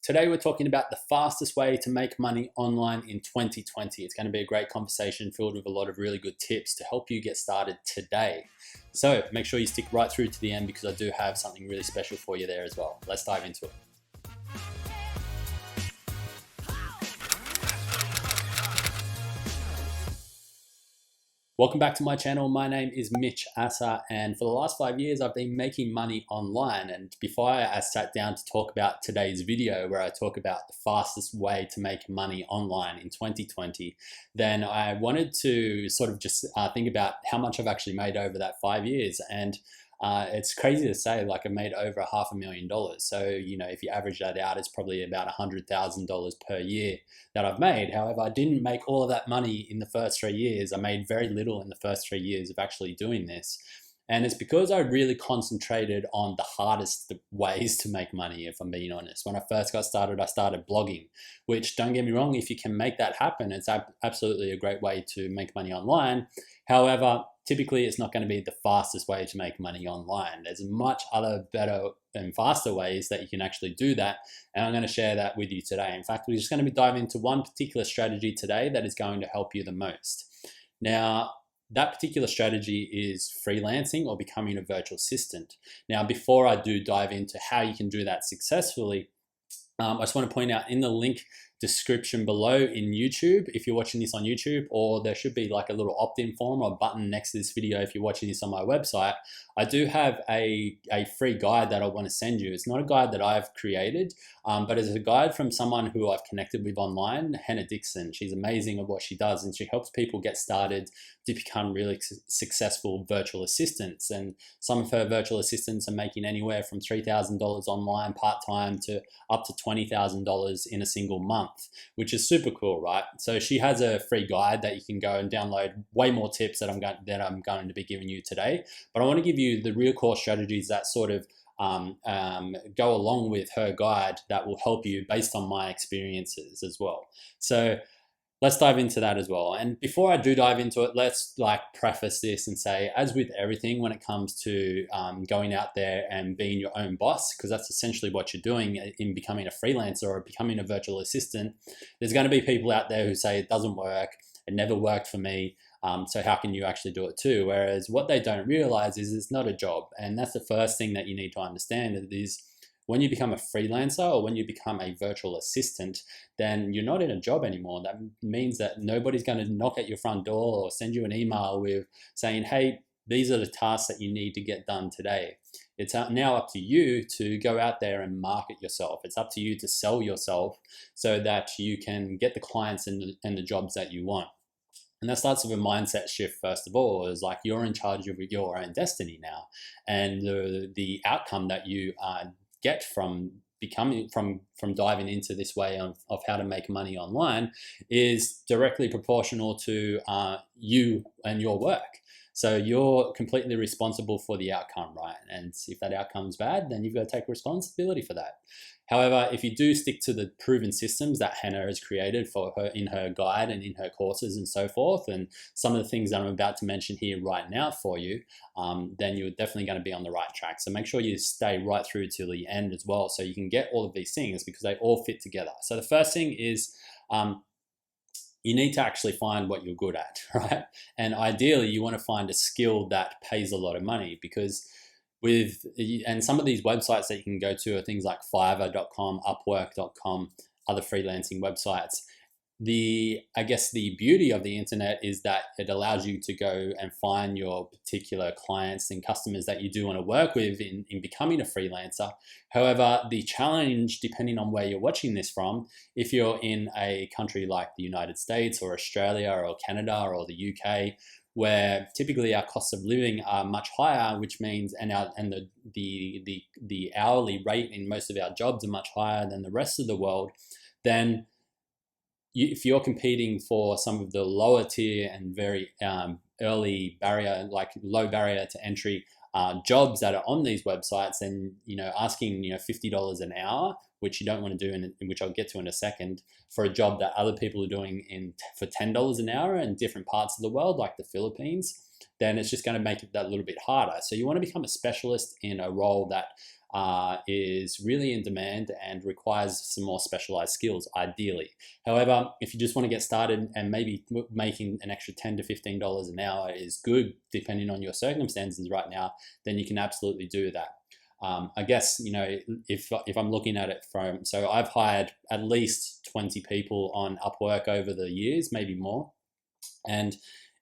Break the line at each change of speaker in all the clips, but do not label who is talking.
Today we're talking about the fastest way to make money online in 2020. It's going to be a great conversation filled with a lot of really good tips to help you get started today. So make sure you stick right through to the end because I do have something really special for you there as well. Let's dive into it. Welcome back to my channel. My name is Mitch Asser, and for the last 5 years I've been making money online. And before I sat down to talk about today's video where I talk about the fastest way to make money online in 2020, then I wanted to sort of just think about how much I've actually made over that 5 years. And it's crazy to say, like, I've made over $500,000. So, if you average that out, it's probably about $100,000 per year that I've made. However, I didn't make all of that money in the first 3 years. I made very little in the first 3 years of actually doing this. And it's because I really concentrated on the hardest ways to make money, if I'm being honest. When I first got started, I started blogging, which, don't get me wrong, if you can make that happen, it's absolutely a great way to make money online. However, typically it's not going to be the fastest way to make money online. There's much other better and faster ways that you can actually do that. And I'm going to share that with you today. In fact, we're just going to be diving into one particular strategy today that is going to help you the most. Now, that particular strategy is freelancing or becoming a virtual assistant. Now, before I do dive into how you can do that successfully, I just want to point out in the link description below in YouTube, if you're watching this on YouTube, or there should be like a little opt-in form or button next to this video if you're watching this on my website, I do have a free guide that I want to send you. It's not a guide that I've created, but it's a guide from someone who I've connected with online, Hannah Dixon. She's amazing at what she does, and she helps people get started to become really successful virtual assistants. And some of her virtual assistants are making anywhere from $3,000 online part-time to up to $20,000 in a single month, which is super cool, right? So she has a free guide that you can go and download, way more tips that I'm going to be giving you today. But I want to give you the real core strategies that sort of go along with her guide that will help you based on my experiences as well. So let's dive into that as well. And before I do dive into it, let's preface this and say, as with everything when it comes to going out there and being your own boss, because that's essentially what you're doing in becoming a freelancer or becoming a virtual assistant, there's going to be people out there who say it doesn't work, it never worked for me, so how can you actually do it too? Whereas what they don't realize is it's not a job. And that's the first thing that you need to understand is when you become a freelancer or when you become a virtual assistant, then you're not in a job anymore. That means that nobody's going to knock at your front door or send you an email with saying, hey, these are the tasks that you need to get done today. It's now up to you to go out there and market yourself. It's up to you to sell yourself so that you can get the clients and the jobs that you want. And that starts with a mindset shift, first of all, is like you're in charge of your own destiny now. And the outcome that you get from diving into this way of how to make money online is directly proportional to you and your work. So you're completely responsible for the outcome, right? And if that outcome's bad, then you've got to take responsibility for that. However, if you do stick to the proven systems that Hannah has created for her in her guide and in her courses and so forth, and some of the things that I'm about to mention here right now for you, then you're definitely going to be on the right track. So make sure you stay right through to the end as well, so you can get all of these things because they all fit together. So the first thing is you need to actually find what you're good at, right? And ideally, you want to find a skill that pays a lot of money, because and some of these websites that you can go to are things like Fiverr.com, Upwork.com, other freelancing websites. I guess the beauty of the internet is that it allows you to go and find your particular clients and customers that you do want to work with in becoming a freelancer. However, the challenge, depending on where you're watching this from, if you're in a country like the United States or Australia or Canada or the UK, where typically our costs of living are much higher, which means the hourly rate in most of our jobs are much higher than the rest of the world, then if you're competing for some of the lower tier and very early barrier, like low barrier to entry jobs that are on these websites, then asking $50 an hour, which you don't want to do, and which I'll get to in a second, for a job that other people are doing for $10 an hour in different parts of the world, like the Philippines, then it's just going to make it that little bit harder. So you want to become a specialist in a role that is really in demand and requires some more specialized skills, ideally. However, if you just want to get started and maybe making an extra $10 to $15 an hour is good, depending on your circumstances right now, then you can absolutely do that. I guess, you know, if I'm looking at it from, so I've hired at least 20 people on Upwork over the years, maybe more. And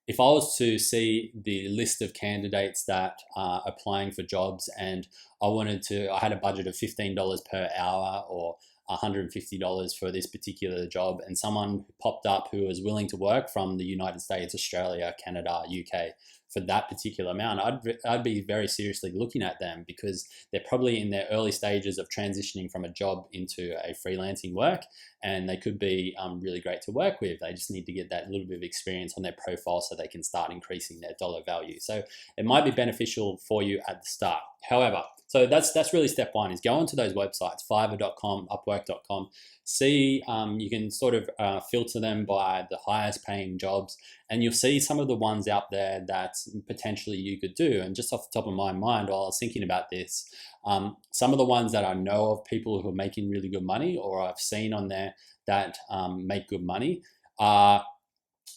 if I was to see the list of candidates that are applying for jobs and I had a budget of $15 per hour or $150 for this particular job, and someone popped up who was willing to work from the United States, Australia, Canada, UK for that particular amount, I'd be very seriously looking at them, because they're probably in their early stages of transitioning from a job into a freelancing work, and they could be really great to work with. They just need to get that little bit of experience on their profile so they can start increasing their dollar value. So it might be beneficial for you at the start. However, so that's really step one, is go onto those websites, fiverr.com, upwork.com. See, you can sort of filter them by the highest paying jobs, and you'll see some of the ones out there that potentially you could do. And just off the top of my mind, while I was thinking about this, some of the ones that I know of people who are making really good money, or I've seen on there that make good money, are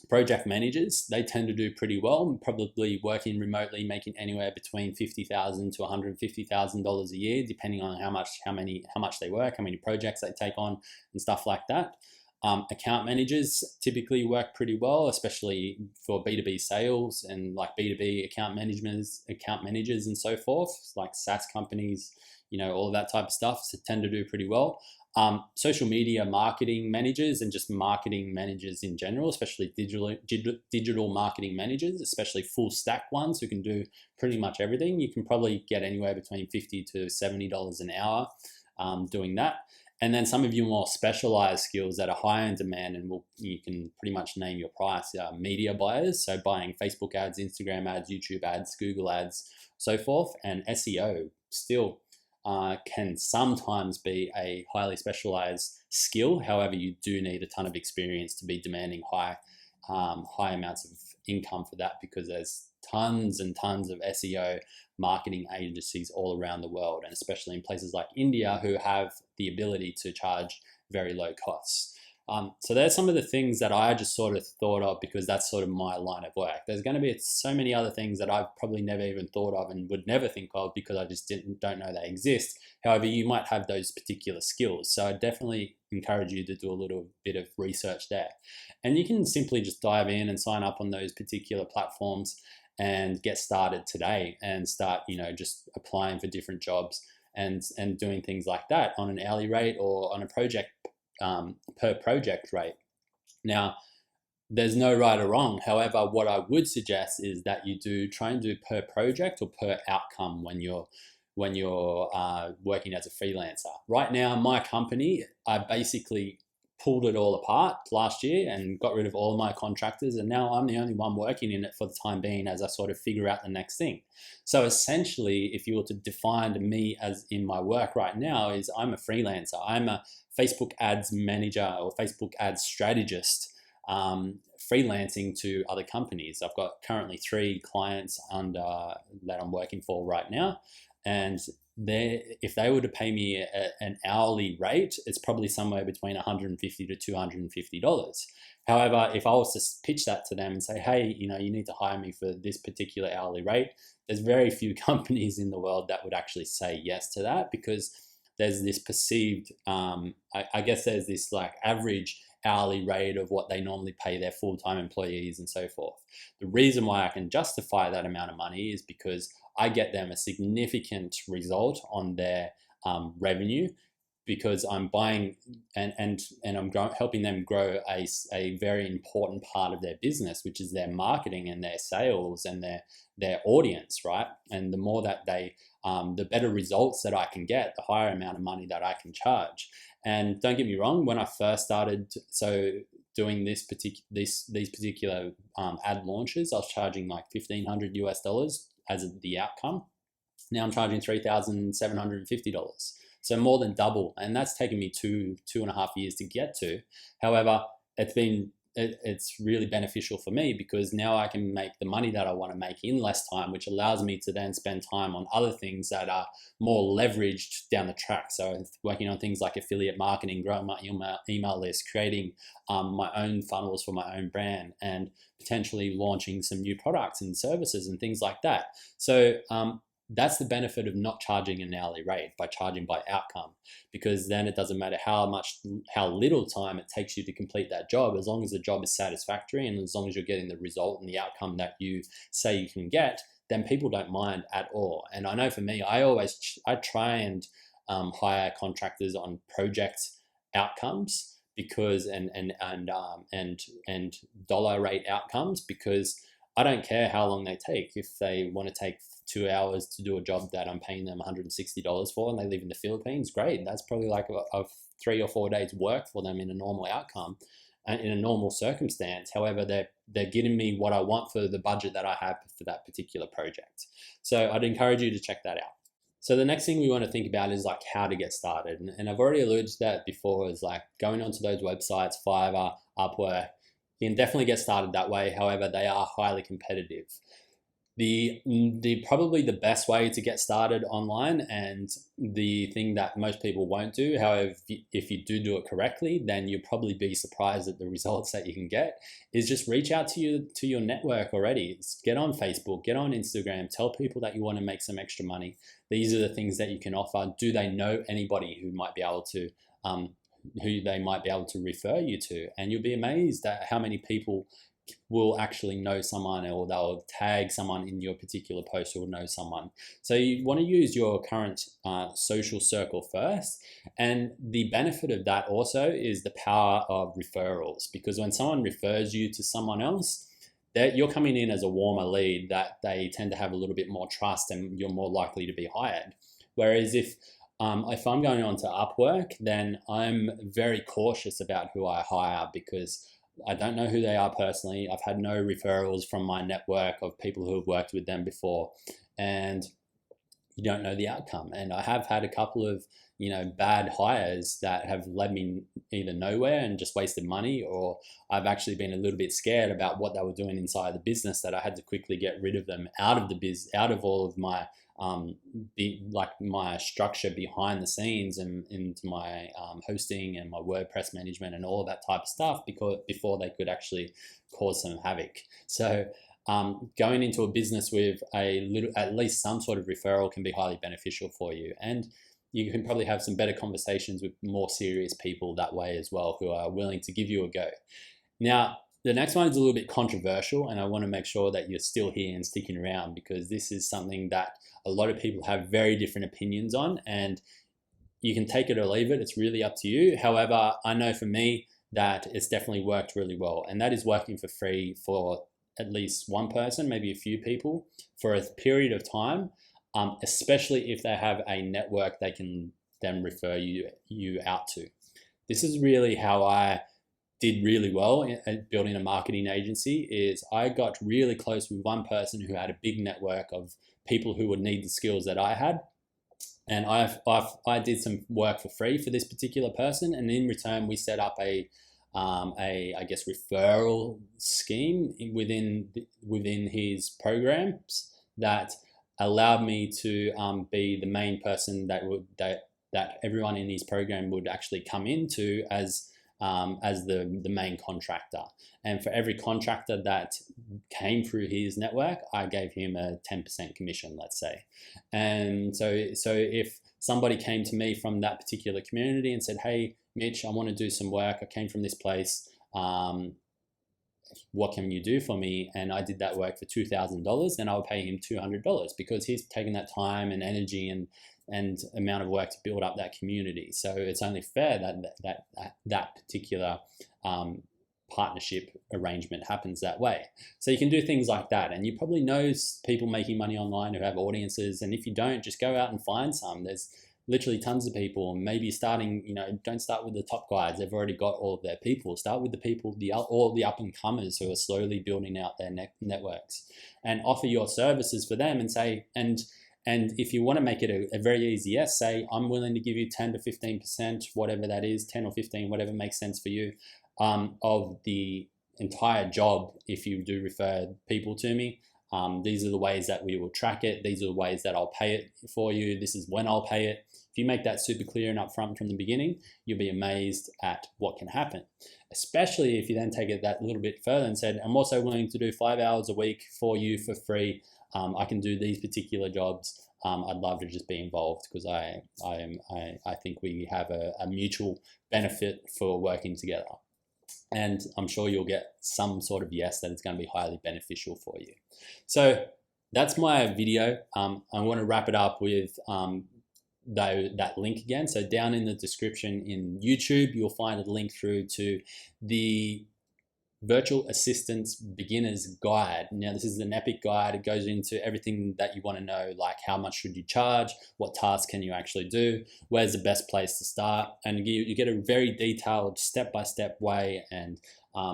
project managers. They tend to do pretty well, probably working remotely, making anywhere between $50,000 to $150,000 a year, depending on how much they work, how many projects they take on, and stuff like that. Account managers typically work pretty well, especially for B2B sales and like B2B account managers and so forth, like SaaS companies, you know, all of that type of stuff, so tend to do pretty well. Social media marketing managers and just marketing managers in general, especially digital marketing managers, especially full stack ones who can do pretty much everything. You can probably get anywhere between $50 to $70 an hour doing that. And then some of your more specialized skills that are higher in demand, and you can pretty much name your price, media buyers, so buying Facebook ads, Instagram ads, YouTube ads, Google ads, so forth. And SEO still can sometimes be a highly specialized skill. However, you do need a ton of experience to be demanding high amounts of income for that, because there's tons and tons of SEO marketing agencies all around the world, and especially in places like India, who have the ability to charge very low costs. So there's some of the things that I just sort of thought of, because that's sort of my line of work. There's going to be so many other things that I've probably never even thought of and would never think of, because I just don't know they exist. However, you might have those particular skills. So I definitely encourage you to do a little bit of research there. And you can simply just dive in and sign up on those particular platforms and get started today, and start, you know, just applying for different jobs and doing things like that on an hourly rate or on a project per project rate. Now, there's no right or wrong. However, what I would suggest is that you try and do per project or per outcome when you're working as a freelancer. Right now, my company, I basically pulled it all apart last year and got rid of all of my contractors, and now I'm the only one working in it for the time being, as I sort of figure out the next thing. So essentially, if you were to define me as in my work right now, is I'm a freelancer. I'm a Facebook ads manager or Facebook ads strategist, freelancing to other companies. I've got currently 3 clients that I'm working for right now, and if they were to pay me an hourly rate, it's probably somewhere between $150 to $250. However, if I was to pitch that to them and say, hey, you know, you need to hire me for this particular hourly rate, there's very few companies in the world that would actually say yes to that, because there's this perceived, I guess there's this like average hourly rate of what they normally pay their full-time employees and so forth. The reason why I can justify that amount of money is because I get them a significant result on their revenue, because I'm buying and I'm helping them grow a very important part of their business, which is their marketing and their sales and their audience, right? And the more that the better results that I can get, the higher amount of money that I can charge. And don't get me wrong, when I first started doing these particular ad launches, I was charging like $1,500 as the outcome. Now I'm charging $3,750. So more than double. And that's taken me two and a half years to get to. However, it's it's really beneficial for me because now I can make the money that I want to make in less time, which allows me to then spend time on other things that are more leveraged down the track. So working on things like affiliate marketing, growing my email list, creating my own funnels for my own brand, and potentially launching some new products and services and things like that. So that's the benefit of not charging an hourly rate, by charging by outcome, because then it doesn't matter how little time it takes you to complete that job, as long as the job is satisfactory and as long as you're getting the result and the outcome that you say you can get, then people don't mind at all. And I know for me, I try and hire contractors on project outcomes, because and dollar rate outcomes, because I don't care how long they take. If they want to take 2 hours to do a job that I'm paying them $160 for, and they live in the Philippines, great. That's probably like a 3 or 4 days work for them in a normal outcome, in a normal circumstance. However, they're getting me what I want for the budget that I have for that particular project. So I'd encourage you to check that out. So the next thing we want to think about is like how to get started. And I've already alluded to that before, is like going onto those websites, Fiverr, Upwork. You can definitely get started that way. However, they are highly competitive. Probably the best way to get started online, and the thing that most people won't do, however, if you do it correctly, then you'll probably be surprised at the results that you can get, is just reach out to your network already. Get on Facebook, get on Instagram, tell people that you want to make some extra money. These are the things that you can offer. Do they know anybody who might be able to refer you to? And you'll be amazed at how many people will actually know someone, or they'll tag someone in your particular post who will know someone. So you want to use your current social circle first. And the benefit of that also is the power of referrals, because when someone refers you to someone else, that you're coming in as a warmer lead, that they tend to have a little bit more trust and you're more likely to be hired. Whereas if I'm going on to Upwork, then I'm very cautious about who I hire, because I don't know who they are personally. I've had no referrals from my network of people who have worked with them before, and you don't know the outcome. And I have had a couple of bad hires that have led me either nowhere and just wasted money, or I've actually been a little bit scared about what they were doing inside the business, that I had to quickly get rid of them out of all of my my structure behind the scenes, and into my hosting and my WordPress management and all of that type of stuff, because before they could actually cause some havoc. So going into a business with at least some sort of referral can be highly beneficial for you, and you can probably have some better conversations with more serious people that way as well, who are willing to give you a go. Now, the next one is a little bit controversial, and I want to make sure that you're still here and sticking around, because this is something that a lot of people have very different opinions on, and you can take it or leave it. It's really up to you. However, I know for me that it's definitely worked really well, and that is working for free for at least one person, maybe a few people, for a period of time, especially if they have a network they can then refer you out to. This is really how I did really well at building a marketing agency. Is I got really close with one person who had a big network of people who would need the skills that I had, and I did some work for free for this particular person, and in return we set up a I guess referral scheme within his programs that allowed me to be the main person that everyone in his program would actually come into as the main contractor. And for every contractor that came through his network, I gave him a 10% commission, let's say. And so if somebody came to me from that particular community and said, "Hey, Mitch, I want to do some work. I came from this place. What can you do for me?" And I did that work for $2,000, then I would pay him $200, because he's taken that time and energy and amount of work to build up that community. So it's only fair that particular partnership arrangement happens that way. So you can do things like that, and you probably know people making money online who have audiences, and if you don't, just go out and find some. There's literally tons of people. Maybe starting, don't start with the top guys. They've already got all of their people. Start with the people, all the up and comers who are slowly building out their networks, and offer your services for them, and say, and if you want to make it a very easy yes, say, "I'm willing to give you 10 to 15%, whatever that is, 10 or 15, whatever makes sense for you, of the entire job if you do refer people to me. These are the ways that we will track it. These are the ways that I'll pay it for you. This is when I'll pay it. If you make that super clear and upfront from the beginning, you'll be amazed at what can happen. Especially if you then take it that little bit further and said, I'm also willing to do 5 hours a week for you for free. I can do these particular jobs. I'd love to just be involved because I think we have a mutual benefit for working together. And I'm sure you'll get some sort of yes that it's going to be highly beneficial for you. So that's my video. I want to wrap it up with that link again. So down in the description in YouTube, you'll find a link through to the Virtual Assistant's Beginner's Guide. Now, this is an epic guide. It goes into everything that you want to know, like how much should you charge, what tasks can you actually do, where's the best place to start, and you get a very detailed step-by-step way and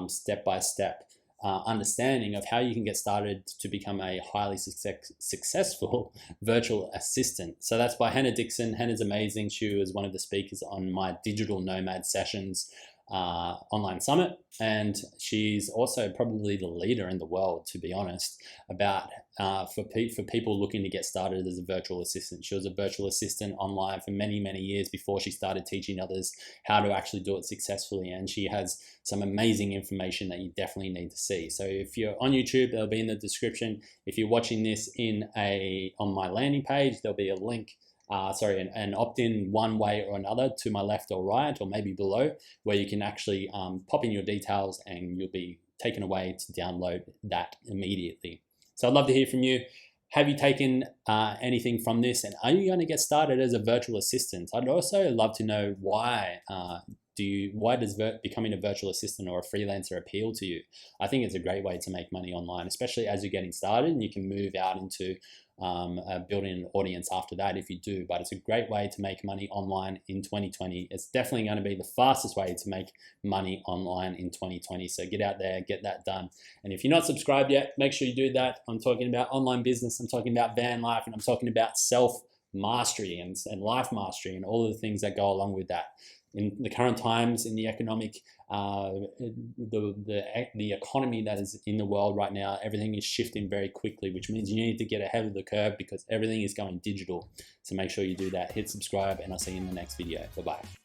step-by-step understanding of how you can get started to become a highly successful virtual assistant. So that's by Hannah Dixon. Hannah's amazing. She was one of the speakers on my Digital Nomad Sessions online summit, and she's also probably the leader in the world, to be honest, about for people looking to get started as a virtual assistant. She was a virtual assistant online for many years before she started teaching others how to actually do it successfully, and she has some amazing information that you definitely need to see. So if you're on YouTube, it'll be in the description. If you're watching this on my landing page, there'll be a link, an opt-in one way or another to my left or right, or maybe below, where you can actually pop in your details and you'll be taken away to download that immediately. So I'd love to hear from you. Have you taken anything from this, and are you going to get started as a virtual assistant? I'd also love to know why does becoming a virtual assistant or a freelancer appeal to you? I think it's a great way to make money online, especially as you're getting started, and you can move out into building an audience after that if you do. But it's a great way to make money online in 2020. It's definitely going to be the fastest way to make money online in 2020. So get out there, get that done. And if you're not subscribed yet, make sure you do that. I'm talking about online business, I'm talking about van life, and I'm talking about self-mastery and life mastery and all of the things that go along with that. In the current times, in the economic, the economy that is in the world right now, everything is shifting very quickly, which means you need to get ahead of the curve because everything is going digital. So make sure you do that. Hit subscribe, and I'll see you in the next video. Bye-bye.